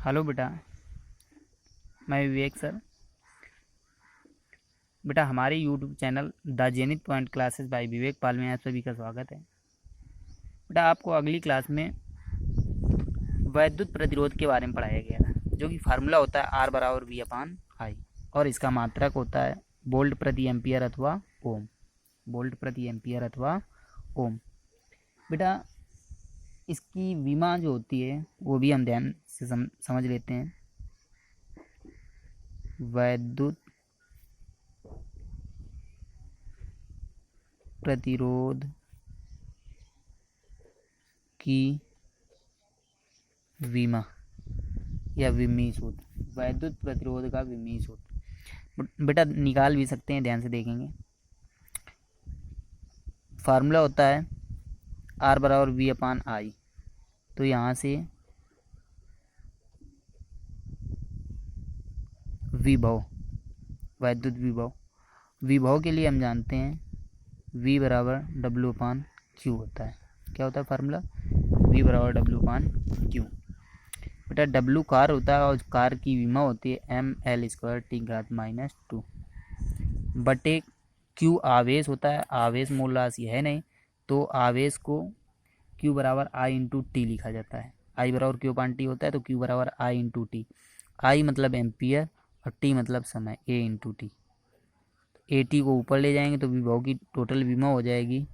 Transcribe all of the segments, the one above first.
Hello बेटा, मैं विवेक sir. बेटा, हमारे YouTube channel the Zenith point classes by Vivek Pal में आप सभी का स्वागत है। बेटा, आपको अगली क्लास में वैद्युत प्रतिरोध के बारे में पढ़ाया गया था, जो कि फार्मूला होता है R बराबर V अपान I, और इसका मात्रक होता है वोल्ट प्रति एम्पियर अथवा ओम। वोल्ट प्रति एम्पियर अथवा ओम। बेटा, इसकी विमा जो होती है वो भी हम ध्यान से समझ लेते हैं। वैद्युत प्रतिरोध की विमा या विमीय सूत्र, वैद्युत प्रतिरोध का विमीय सूत्र बेटा निकाल भी सकते हैं, ध्यान से देखेंगे। फार्मूला होता है R बराबर V अपान I। तो यहाँ से विभव, वैद्युत विभव के लिए हम जानते हैं V बराबर W अपान Q होता है। क्या होता है फार्मूला? V बराबर W अपान Q। बेटा, W कार होता है और कार की विमा होती है ml² टी घात -2 बटे Q आवेश होता है। आवेश मूल राशि है नहीं, तो आवेश को Q बराबर I इंटू टी लिखा जाता है। I बराबर Q अपान टी होता है, तो Q बराबर I इंटू टी। I मतलब एम्पियर और टी मतलब समय, A into T. A T को ऊपर ले जाएंगे तो विभव की टोटल विमा हो जाएगी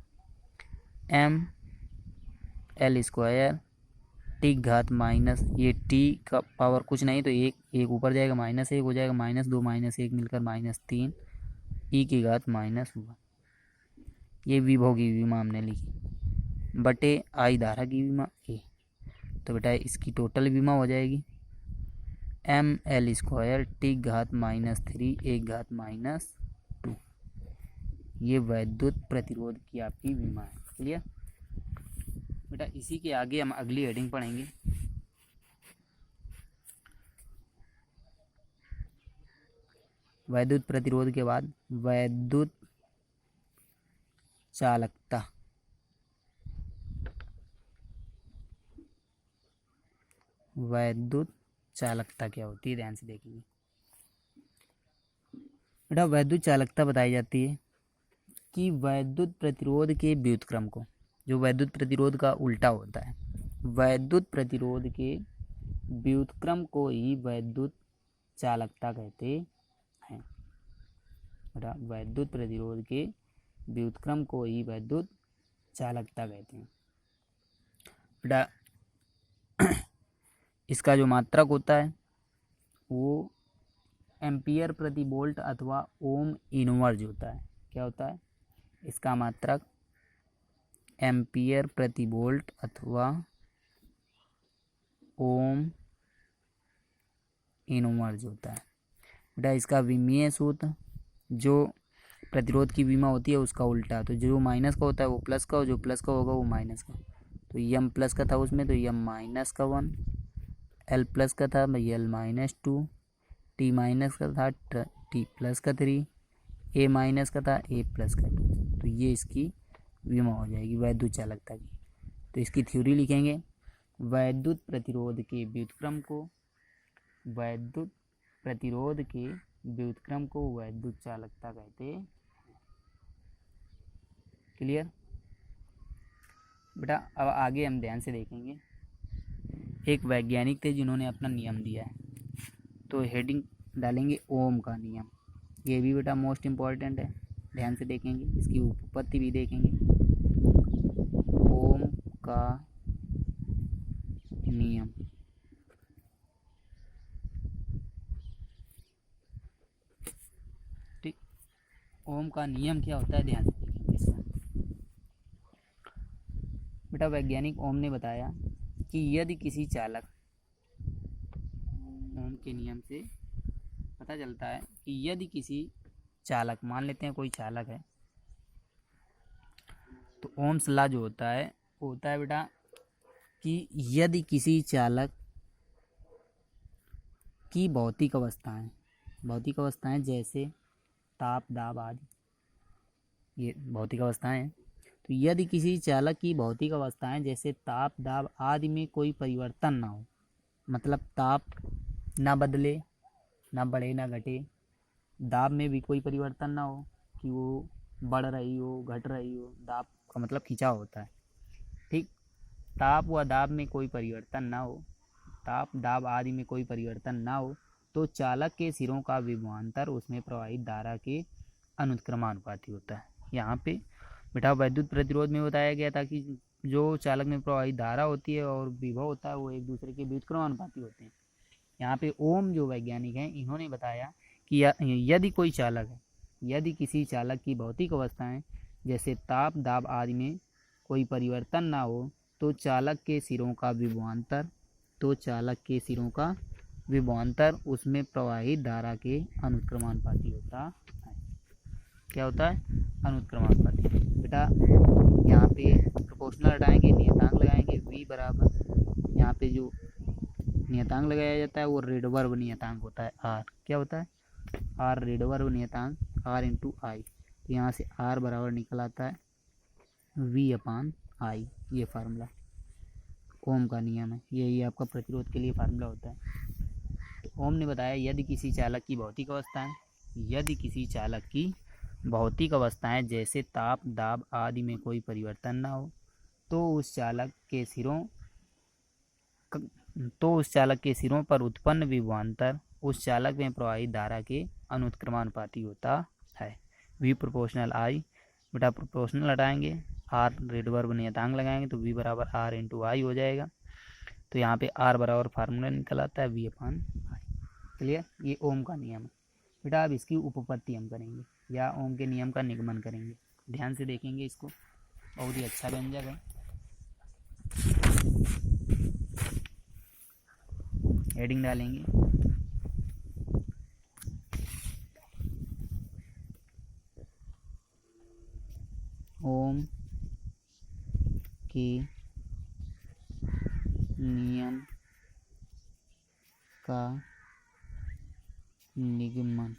ml² टी घात माइनस, ये टी का पावर कुछ नहीं तो एक ऊपर जाएगा, -1 हो जाएगा, -2 -1 मिलकर -3 ई की घात -1। ये विभव की विमा हमने लिखी बटे आई धारा की विमा ए। तो बेटा इसकी टोटल विमा हो जाएगी ml² टी घात -3 एक घात -2। ये वैद्युत प्रतिरोध की आपकी विमा है। क्लियर बेटा? इसी के आगे हम अगली हेडिंग पढ़ेंगे। वैद्युत प्रतिरोध के बाद वैद्युत चालकता। वैद्युत चालकता क्या होती है, ध्यान से देखेंगे। बेटा, वैद्युत चालकता बताई जाती है कि वैद्युत प्रतिरोध के व्युत्क्रम को, जो वैद्युत प्रतिरोध का उल्टा होता है, वैद्युत प्रतिरोध के व्युत्क्रम को ही वैद्युत चालकता कहते हैं। बेटा, वैद्युत प्रतिरोध के व्युत्क्रम को ही वैद्युत चालकता कहते हैं। बेटा, इसका जो मात्रक होता है वो एम्पियर प्रति वोल्ट अथवा ओम इनवर्ज होता है। क्या होता है? इसका मात्रक एम्पियर प्रति वोल्ट अथवा ओम इनवर्ज होता है। बेटा, इसका विमीय सूत्र, जो प्रतिरोध की विमा होती है उसका उल्टा, तो जो माइनस का होता है वो प्लस का, और जो प्लस का होगा वो माइनस का। तो यम प्लस का था उसमें, तो यम -1, एल प्लस का था भाई एल -2, टी माइनस का था टी प्लस का 3, ए माइनस का था ए प्लस का 2। तो ये इसकी विमा हो जाएगी वैद्युत चालकता की। तो इसकी थ्योरी लिखेंगे, वैद्युत प्रतिरोध के व्युत्क्रम को, वैद्युत प्रतिरोध के व्युत्क्रम को वैद्युत चालकता कहते हैं। क्लियर बेटा? अब आगे हम ध्यान से देखेंगे। एक वैज्ञानिक थे जिन्होंने अपना नियम दिया है, तो हेडिंग डालेंगे ओम का नियम। ये भी बेटा मोस्ट इम्पॉर्टेंट है, ध्यान से देखेंगे। इसकी उत्पत्ति भी देखेंगे। ओम का नियम। ठीक, ओम का नियम क्या होता है, ध्यान से देखेंगे इसमें। बेटा, वैज्ञानिक ओम ने बताया कि यदि किसी चालक, ओम के नियम से पता चलता है कि यदि किसी चालक, मान लेते हैं कोई चालक है, तो ओम्स लॉ जो होता है वो होता है बेटा कि यदि किसी चालक की भौतिक अवस्थाएं जैसे ताप, दाब आदि, ये भौतिक अवस्थाएं हैं, तो यदि किसी चालक की भौतिक अवस्थाएं जैसे ताप, दाब आदि में कोई परिवर्तन ना हो, मतलब ताप ना बदले, ना बढ़े ना घटे, दाब में भी कोई परिवर्तन ना हो कि वो बढ़ रही हो घट रही हो, दाब का मतलब खिंचाव होता है। ठीक, ताप व दाब में कोई परिवर्तन ना हो, ताप दाब आदि में कोई परिवर्तन ना हो तो चालक के सिरों का विभवांतर उसमें प्रवाहित धारा के अनुक्रमानुपाती होता है। यहाँ पे बेटा वैद्युत प्रतिरोध में बताया गया था कि जो चालक में प्रवाहित धारा होती है और विभव होता है वो एक दूसरे के बीच क्रमानुपाती होते हैं। यहाँ पे ओम जो वैज्ञानिक हैं इन्होंने बताया कि यदि कोई चालक है, यदि किसी चालक की भौतिक अवस्थाएं जैसे ताप दाब आदि में कोई परिवर्तन ना हो तो चालक के सिरों का विभवांतर, तो चालक के सिरों का विभवांतर उसमें प्रवाहित धारा के अनुक्रमानुपाती होता है। क्या होता है? अनुक्रमानुपाती। बेटा यहाँ पे प्रोपोर्शनल हटाएंगे, नियतांक लगाएंगे, v बराबर यहाँ पे जो नियतांक लगाया जाता है वो रेडवर्ग नियतांक होता है r। क्या होता है? r रेडवर्ग नियतांक r इंटू आई। तो यहाँ से r बराबर निकल आता है v अपान आई। ये फार्मूला ओम का नियम है, यही आपका प्रतिरोध के लिए फार्मूला होता है। तो ओम ने बताया यदि किसी चालक की भौतिक अवस्थाएं, यदि किसी चालक की भौतिक अवस्थाएं जैसे ताप दाब आदि में कोई परिवर्तन ना हो तो उस चालक के सिरों पर उत्पन्न विभवांतर उस चालक में प्रवाहित धारा के अनुक्रमानुपाती होता है। v प्रोपोर्शनल आई। बेटा प्रोपोर्शनल हटाएंगे, r रेडवर्ग नियतांक लगाएंगे तो v बराबर r इंटू आई हो जाएगा। तो यहाँ पे r बराबर फार्मूला निकल आता है v अपान आई। क्लियर? ये ओम का नियम है। बेटा अब इसकी उपपत्ति हम करेंगे या ओम के नियम का निगमन करेंगे। ध्यान से देखेंगे इसको, बहुत ही अच्छा व्यंजक है। हेडिंग डालेंगे ओम के नियम का निगमन।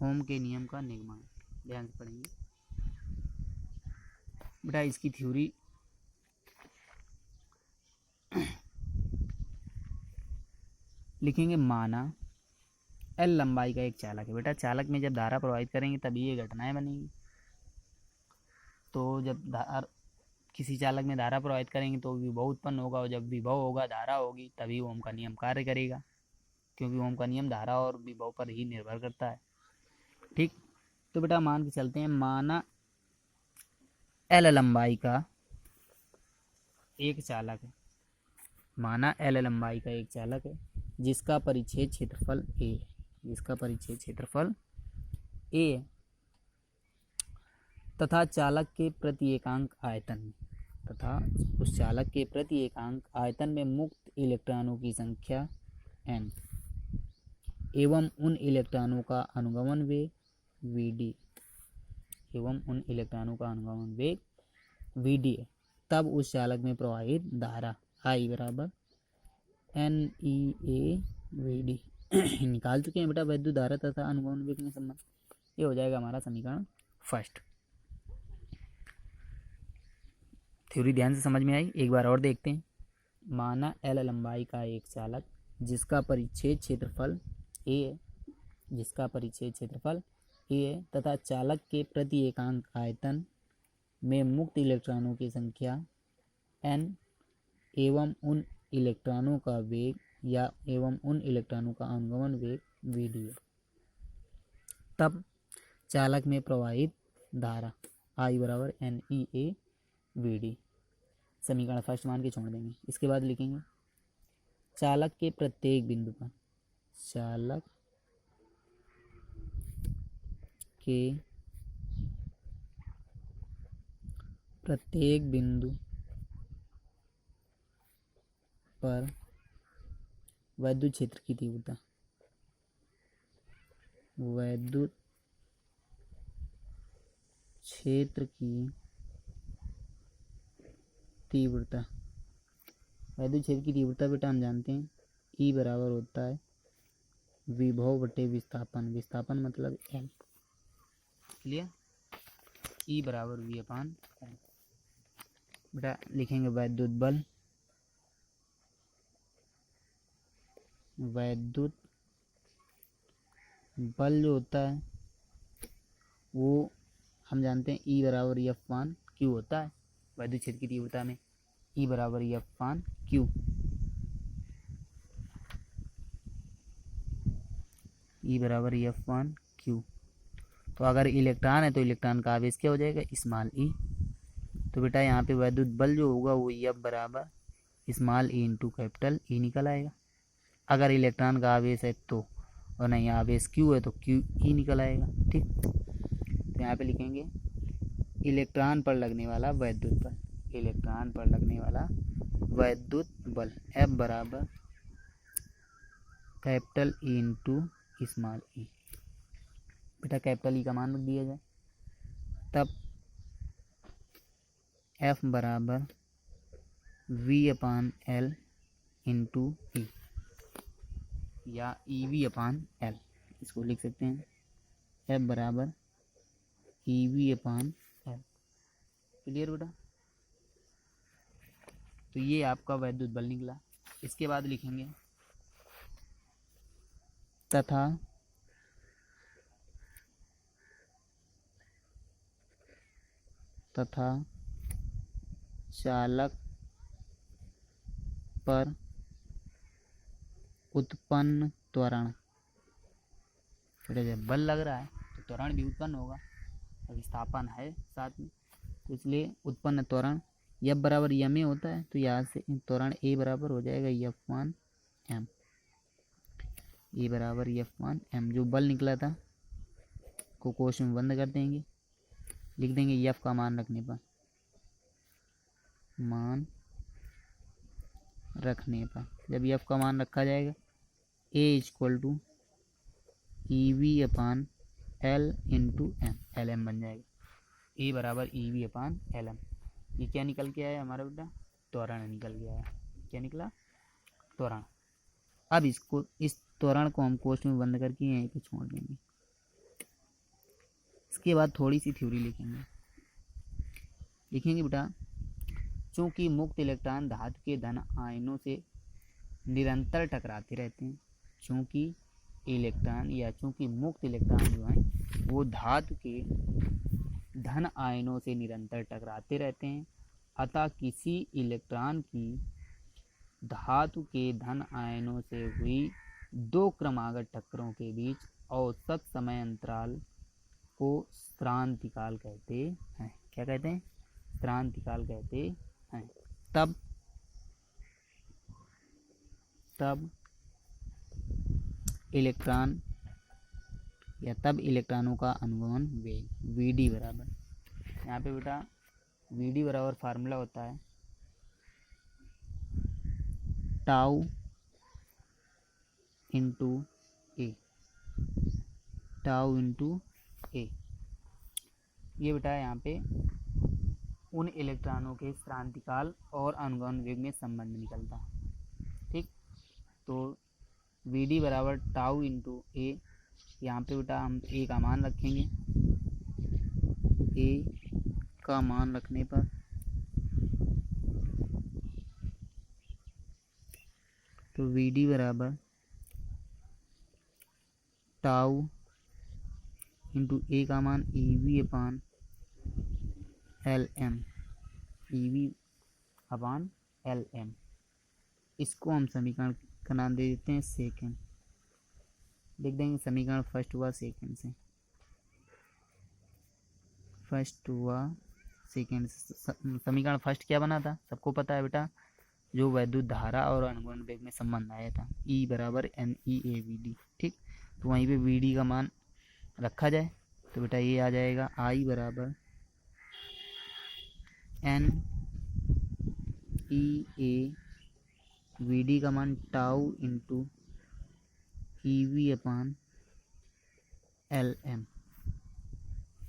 ओम के नियम का निगमन ध्यान से पढ़ेंगे। बेटा इसकी थ्योरी लिखेंगे। माना एल लंबाई का एक चालक है। बेटा चालक में जब धारा प्रवाहित करेंगे तभी ये घटनाएं बनेंगी। तो जब किसी चालक में धारा प्रवाहित करेंगे तो विभव उत्पन्न होगा, और जब विभव होगा धारा होगी तभी ओम का नियम कार्य करेगा, क्योंकि ओम का नियम धारा और विभव पर ही निर्भर करता है। ठीक, तो बेटा मान के चलते हैं माना एल लंबाई का एक चालक है, माना एल लंबाई का एक चालक है जिसका परिच्छेद क्षेत्रफल ए, जिसका परिच्छेद क्षेत्रफल ए तथा चालक के प्रति एकांक आयतन, तथा उस चालक के प्रति एकांक आयतन में मुक्त इलेक्ट्रॉनों की संख्या n एवं उन इलेक्ट्रॉनों का अनुगमन वेग vd, एवं उन इलेक्ट्रॉनों का अनुगमन वेग vd है, तब उस चालक में प्रवाहित धारा I बराबर NEA vd निकाल चुके हैं बेटा वैद्युत धारा तथा अनुगमन वेग में संबंध। ये हो जाएगा हमारा समीकरण फर्स्ट। थ्योरी ध्यान से समझ में आई? एक बार और देखते हैं। माना एल लंबाई का एक चालक जिसका परिच्छेद क्षेत्रफल ए, जिसका परिच्छेद क्षेत्रफल ए तथा चालक के प्रति एकांक आयतन में मुक्त इलेक्ट्रॉनों की संख्या n एवं उन इलेक्ट्रॉनों का वेग या एवं उन इलेक्ट्रॉनों का अनुगमन वेग vd है, तब चालक में प्रवाहित धारा I बराबर NEA vd। समीकरण फर्स्ट मान के छोड़ देंगे। इसके बाद लिखेंगे चालक के प्रत्येक बिंदु पर, चालक के प्रत्येक बिंदु पर वैद्युत क्षेत्र की तीव्रता, वैद्युत क्षेत्र की तीव्रता, वैद्युत क्षेत्र की तीव्रता बेटा हम जानते हैं E बराबर होता है विभव बटे विस्थापन, विस्थापन मतलब L। क्लियर? E बराबर V अपान L। बेटा लिखेंगे वैद्युत बल वैद्युत बल जो होता है वो हम जानते हैं E बराबर F/Q होता है। वैद्युत क्षेत्र की तीव्रता में E बराबर F/Q। E बराबर F/Q। तो अगर इलेक्ट्रॉन है तो इलेक्ट्रॉन का आवेश क्या हो जाएगा, स्मॉल e। तो बेटा यहाँ पे वैद्युत बल जो होगा वो F बराबर small e into capital E निकल आएगा। अगर इलेक्ट्रॉन का आवेश है तो, और नहीं आवेश Q है तो Q E निकल आएगा। ठीक, तो यहाँ पे लिखेंगे इलेक्ट्रॉन पर लगने वाला वैद्युत बल, इलेक्ट्रॉन पर लगने वाला वैद्युत बल F बराबर capital E into small e। बेटा कैपिटल E का मान रख दिया जाए, तब F बराबर V/L इंटू E या EV/L, इसको लिख सकते हैं F बराबर EV/L। क्लियर बेटा? तो ये आपका वैद्युत बल निकला। इसके बाद लिखेंगे तथा चालक पर उत्पन्न त्वरण। जब बल लग रहा है तो त्वरण भी उत्पन्न होगा, विस्थापन है साथ में, तो इसलिए उत्पन्न त्वरण F बराबर ma होता है। तो यहाँ से त्वरण A बराबर हो जाएगा F/m। A बराबर F/m जो बल निकला था को कोश में बंद कर देंगे, लिख देंगे F का मान रखने पर, जब F का मान रखा जाएगा A equal to EV/L into M, LM बन जाएगा। A बराबर EV/LM। ये क्या निकल के आया हमारा बेटा, त्वरण निकल के आया। क्या निकला, त्वरण। अब इसको, इस त्वरण को हम कोष्ठ में बंद करके यहीं पे छोड़ देंगे। इसके बाद थोड़ी सी थ्योरी लिखेंगे बेटा, चूंकि मुक्त इलेक्ट्रॉन धातु के धन आयनों से निरंतर टकराते रहते हैं, चूंकि मुक्त इलेक्ट्रॉन जो हैं वो धातु के धन आयनों से निरंतर टकराते रहते हैं, अतः किसी इलेक्ट्रॉन की धातु के धन आयनों से हुई दो क्रमागत टक्करों के बीच औसत समय अंतराल को क्रांतिकाल कहते हैं। क्या कहते हैं, क्रांतिकाल कहते हैं। तब इलेक्ट्रॉनों का अनुगमन वेग Vd बराबर, यहाँ पे बेटा Vd बराबर फार्मूला होता है टाउ इंटू ए। ये बेटा यहाँ पे उन इलेक्ट्रॉनों के क्रांतिकाल और अनुगमन वेग में संबंध निकलता है। ठीक, तो Vd बराबर टाउ इंटू ए। यहाँ पे बेटा हम ए का मान रखेंगे, ए का मान रखने पर तो Vd बराबर टाउ इंटू ए का मान EV/LM। इसको हम समीकरण का नाम दे देते हैं सेकेंड। लिख देंगे समीकरण फर्स्ट हुआ सेकेंड से, समीकरण फर्स्ट क्या बना था, सबको पता है बेटा, जो वैद्युत धारा और अनुगमन वेग में संबंध आया था, E बराबर NeAVD। ठीक, तो वहीं पे Vd का मान रखा जाए तो बेटा ये आ जाएगा I बराबर NeAVD का मान टाउ इंटू EV/LM।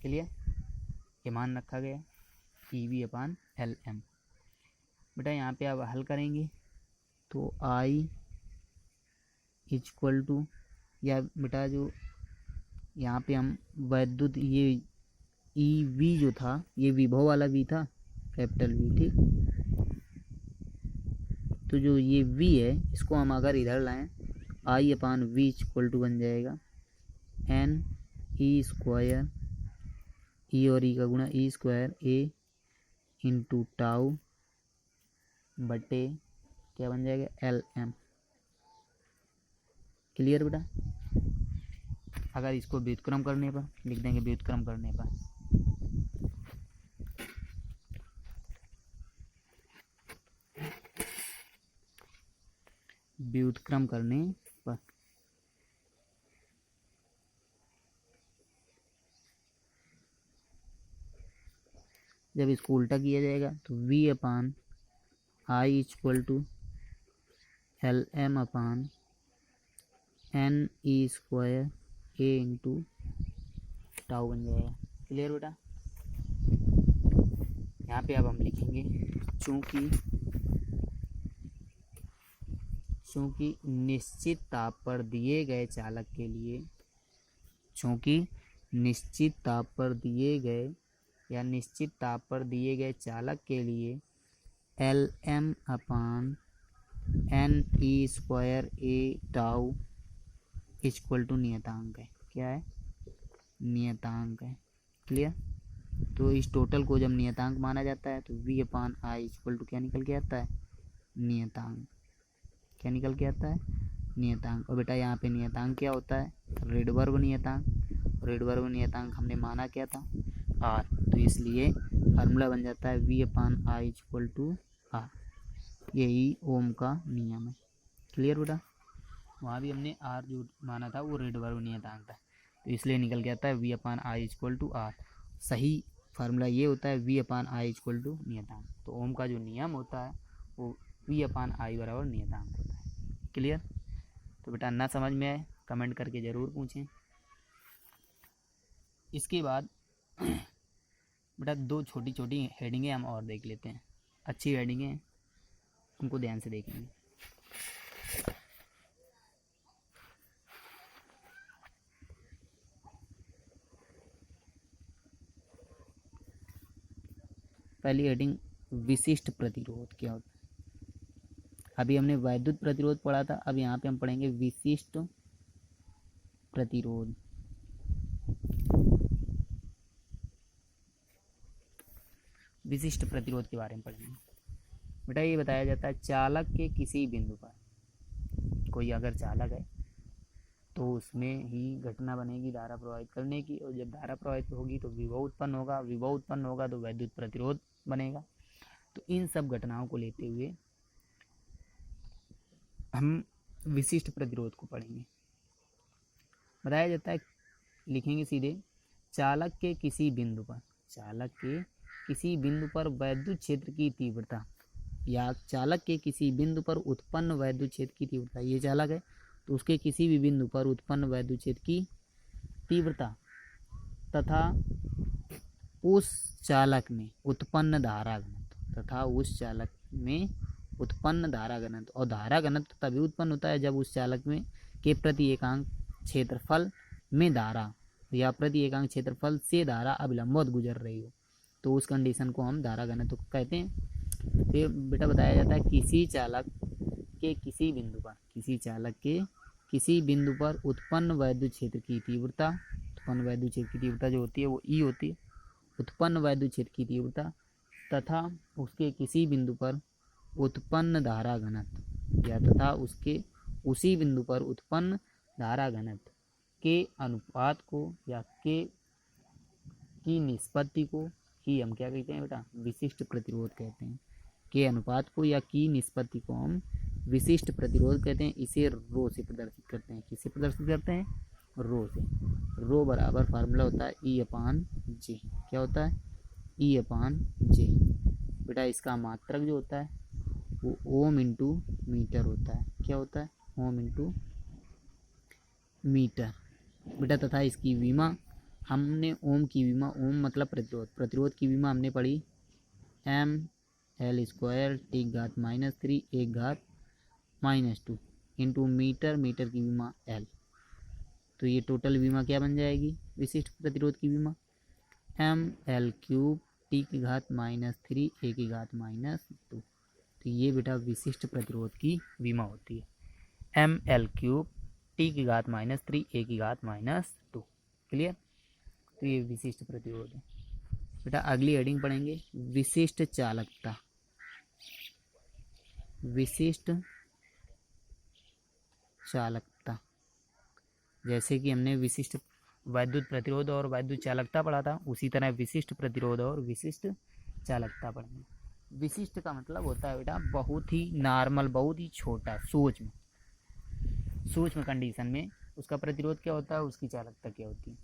क्लियर, ये मान रखा गया EV/LM। बेटा यहाँ पे अब हल करेंगे तो I इक्वल टू, या बेटा जो यहाँ पे हम वैद्युत ये EV जो था ये विभव वाला V था, कैपिटल V। ठीक, तो जो ये V है इसको हम अगर इधर लाएं आई अपान वी इक्वल टू बन जाएगा एन ई स्क्वायर, ई और ई का गुणा ई स्क्वायर ए इंटू टाउ बटे क्या बन जाएगा एल एम। क्लियर बेटा। अगर इसको व्युत्क्रम करने पर लिख देंगे, व्युत्क्रम करने पर व्युत्क्रम करने पर जब इसको उल्टा किया जाएगा तो v upon I equal to L M upon N E square A into tau बन जाएगा। क्लियर बेटा। यहाँ पे अब हम लिखेंगे चूँकि निश्चित ताप पर दिए गए चालक के लिए, चूँकि निश्चित ताप पर दिए गए या निश्चित ताप पर दिए गए चालक के लिए L M upon N E square A tau equal to नियतांक है। क्या है? नियतांक है। क्लियर। तो इस टोटल को जब नियतांक माना जाता है तो v upon I equal to क्या निकल के आता है? नियतांक। क्या निकल के आता है? नियतांक। और बेटा यहाँ पे नियतांक क्या होता है? रेडवर्ग नियतांक। रेडवर्ग नियतांक हमने माना क्या था? आर। तो इसलिए फार्मूला बन जाता है v upon I equal to R. यही ओम का नियम है। क्लियर बेटा। वहाँ भी हमने आर जो माना था वो रेडवर्ग नियतांक था, तो इसलिए निकल के आता है v upon I equal to R. सही फार्मूला ये होता है v upon I equal to नियतांक। तो ओम का जो नियम होता है वो v अपान आई बराबर नियतांक होता है। क्लियर। तो बेटा ना समझ में आए कमेंट करके ज़रूर पूछें। इसके बाद बेटा दो छोटी छोटी हेडिंगें हम और देख लेते हैं। अच्छी हेडिंगें हैं, उनको ध्यान से देखेंगे। पहली हेडिंग विशिष्ट प्रतिरोध क्या होता है। अभी हमने वैद्युत प्रतिरोध पढ़ा था, अब यहाँ पे हम पढ़ेंगे विशिष्ट प्रतिरोध। विशिष्ट प्रतिरोध के बारे में पढ़ेंगे। बेटा ये बताया जाता है चालक के किसी बिंदु पर, कोई अगर चालक है तो उसमें ही घटना बनेगी धारा प्रवाहित करने की, और जब धारा प्रवाहित होगी तो विभव उत्पन्न होगा, विभव उत्पन्न होगा तो वैद्युत प्रतिरोध बनेगा। तो इन सब घटनाओं को लेते हुए हम विशिष्ट प्रतिरोध को पढ़ेंगे। बताया जाता है, लिखेंगे सीधे, चालक के किसी बिंदु पर, चालक के किसी बिंदु पर वैद्युत क्षेत्र की तीव्रता, या चालक के किसी बिंदु पर उत्पन्न वैद्युत क्षेत्र की तीव्रता, ये चालक है तो उसके किसी भी बिंदु पर उत्पन्न वैद्युत क्षेत्र की तीव्रता तथा उस चालक में उत्पन्न धारा घनत्व, तथा उस चालक में उत्पन्न धारा घनत्व, और धारा घनत्व तभी उत्पन्न होता है जब उस चालक में के प्रति एकांक क्षेत्रफल में धारा या प्रति एकांक क्षेत्रफल से धारा अविलंबवत गुजर रही हो, तो उस कंडीशन को हम धारा घनत्व कहते हैं। फिर बेटा बताया जाता है किसी चालक के किसी बिंदु पर, किसी चालक के किसी बिंदु पर उत्पन्न वैद्युत क्षेत्र की तीव्रता, उत्पन्न वैद्युत क्षेत्र की तीव्रता जो होती है वो ई होती है, उत्पन्न वैद्युत क्षेत्र की तीव्रता तथा उसके किसी बिंदु पर उत्पन्न धारा घनत्व, या तथा उसके उसी बिंदु पर उत्पन्न धारा घनत्व के अनुपात को या के की निष्पत्ति को ही हम क्या कहते हैं बेटा? विशिष्ट प्रतिरोध कहते हैं। के अनुपात को या की निष्पत्ति को हम विशिष्ट प्रतिरोध कहते हैं। इसे रो से प्रदर्शित करते हैं। किससे प्रदर्शित करते हैं? रो से। रो बराबर फार्मूला होता है ई अपान जे। क्या होता है? ई अपान जे। बेटा इसका मात्रक जो होता है वो ओम इंटू मीटर होता है। क्या होता है? Ohm into metre. बेटा तथा इसकी विमा हमने ओम की विमा, ओम मतलब प्रतिरोध, प्रतिरोध की विमा हमने पढ़ी एम एल स्क्वायर टी घात -3 एक घात -2 इंटू मीटर, मीटर की विमा एल। तो ये टोटल विमा क्या बन जाएगी विशिष्ट प्रतिरोध की विमा? एम एल क्यूब टी की घात -3 ए की घात -2। तो ये बेटा विशिष्ट प्रतिरोध की विमा होती है। एम एल क्यूब टी की घात -3 ए की घात -2। क्लियर। तो ये विशिष्ट प्रतिरोध है। बेटा अगली हेडिंग पढ़ेंगे विशिष्ट चालकता। विशिष्ट चालकता, जैसे कि हमने विशिष्ट वैद्युत प्रतिरोध और वैद्युत चालकता पढ़ा था, उसी तरह विशिष्ट प्रतिरोध और विशिष्ट चालकता पढ़ेंगे। विशिष्ट का मतलब होता है बेटा बहुत ही नॉर्मल, बहुत ही छोटा, सूक्ष्म कंडीशन में उसका प्रतिरोध क्या होता है, उसकी चालकता क्या होती है।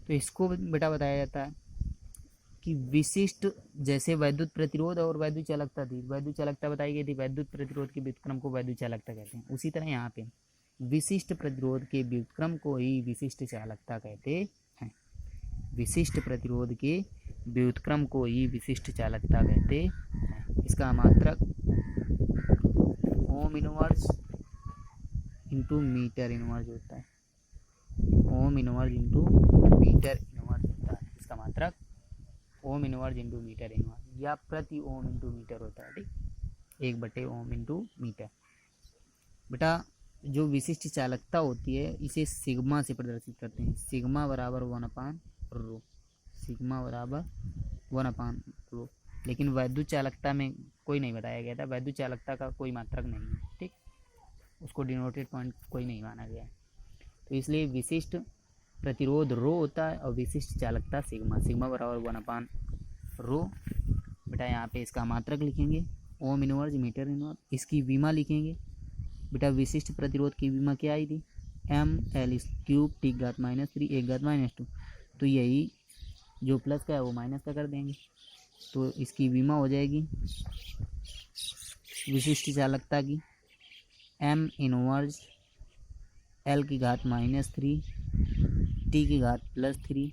तो इसको बेटा बताया जाता है कि विशिष्ट, जैसे वैद्युत प्रतिरोध और वैद्युत चालकता थी, वैद्युत चालकता बताई गई थी, वैद्युत प्रतिरोध के व्युत्क्रम को वैद्युत चालकता कहते हैं। उसी तरह यहाँ पे विशिष्ट प्रतिरोध के व्युत्क्रम को ही विशिष्ट चालकता कहते हैं। विशिष्ट प्रतिरोध के व्युत्क्रम को ही विशिष्ट चालकता कहते हैं। इसका मात्रक ohm inverse into metre inverse होता है। Ohm inverse into metre inverse होता है। इसका मात्रक ohm inverse into metre inverse या प्रति ओम इंटू मीटर होता है। ठीक, 1/ओम इंटू मीटर। बेटा जो विशिष्ट चालकता होती है इसे सिग्मा से प्रदर्शित करते हैं। सिग्मा बराबर 1/ρ। सिग्मा बराबर 1/ρ। लेकिन वैद्युत चालकता में कोई नहीं बताया गया था, वैद्युत चालकता का कोई मात्रक नहीं है। ठीक, उसको डिनोटेड पॉइंट कोई नहीं माना गया है। तो इसलिए विशिष्ट प्रतिरोध रो होता है और विशिष्ट चालकता सिग्मा। सिग्मा बराबर 1/ρ। बेटा यहाँ पे इसका मात्रक लिखेंगे ओम इनवर्स मीटर इनवर्स। इसकी विमा लिखेंगे। बेटा विशिष्ट प्रतिरोध की विमा क्या आई थी, mL³ टी घात -3 1 घात -2। तो यही जो प्लस का है वो माइनस का कर देंगे, तो इसकी विमा हो जाएगी विशिष्ट चालकता की m इनवर्स L की घात -3 टी की घात +3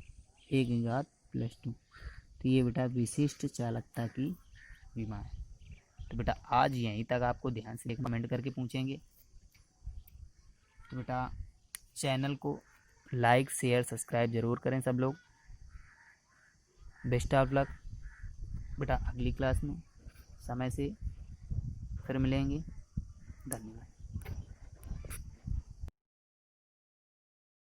a की घात +2। तो ये बेटा विशिष्ट चालकता की विमा है। तो बेटा आज यहीं तक आपको ध्यान से कमेंट करके पूछेंगे। तो बेटा चैनल को लाइक शेयर सब्सक्राइब जरूर करें सब लोग। Best of luck. बेटा अगली क्लास में समय से फिर मिलेंगे। धन्यवाद।